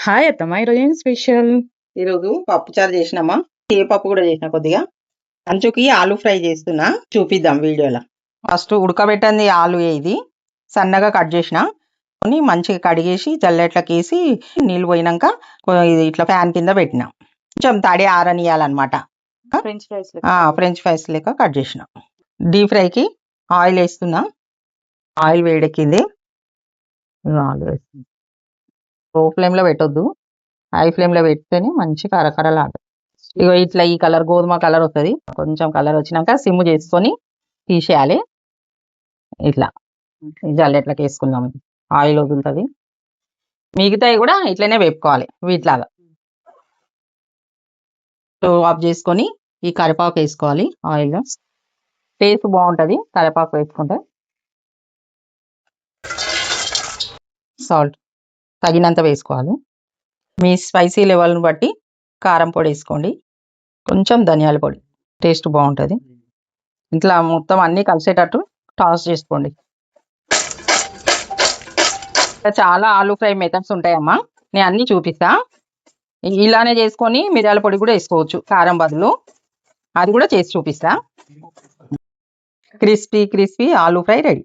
Hi అత్తమ్మ, ఈరోజు ఏం స్పెషల్? ఈరోజు పప్పుచారు చేసినామా. ఏ పప్పు కూడా చేసిన కొద్దిగా. అంచుకి ఆలు ఫ్రై చేస్తున్నా, చూపిద్దాం వీడియోలో. ఫస్ట్ ఉడకబెట్టండి ఆలు ఇది సన్నగా కట్ చేసిన మంచిగా కడిగేసి జల్లెట్లకి వేసి నీళ్ళు పోయినాక ఇది ఇట్లా ఫ్యాన్ కింద పెట్టిన, కొంచెం తడి ఆరనియాలన్నమాట. ఫ్రెంచ్ ఫ్రైస్ లెక్క కట్ చేసిన. డీప్ ఫ్రైకి ఆయిల్ వేస్తున్నా. ఆయిల్ వేడెక్కింది, ఆయిల్ వేస్తుంది. లో ఫ్లేమ్లో పెట్టొద్దు, హై ఫ్లేమ్లో పెడితేనే మంచి కరకరలాడు. ఇగో ఇట్లా ఈ కలర్ గోధుమ కలర్ వస్తుంది. కొంచెం కలర్ వచ్చినాక సిమ్ చేసుకొని తీసేయాలి. ఇట్లా జల్లెట్లకి వేసుకుందాం, ఆయిల్ వదులుతుంది. మిగతాయి కూడా ఇట్లనే వేపుకోవాలి వీటిలాగా. స్టవ్ ఆఫ్ చేసుకొని ఈ కరివేపాకు వేసుకోవాలి ఆయిల్లో. టేస్ట్ బాగుంటుంది కరివేపాకు వేసుకుంటే. సాల్ట్ తగినంత వేసుకోవాలి. మీ స్పైసీ లెవెల్ని బట్టి కారం పొడి వేసుకోండి, కొంచెం ధనియాల పొడి, టేస్ట్ బాగుంటుంది. ఇట్లా మొత్తం అన్నీ కలిసేటట్టు టాస్ చేసుకోండి. చాలా ఆలు ఫ్రై మెథడ్స్ ఉంటాయమ్మా, నేను అన్నీ చూపిస్తా. ఇలానే చేసుకొని మిరియాల పొడి కూడా వేసుకోవచ్చు కారం బదులు, అది కూడా చేసి చూపిస్తా. క్రిస్పీ ఆలు ఫ్రై రెడీ.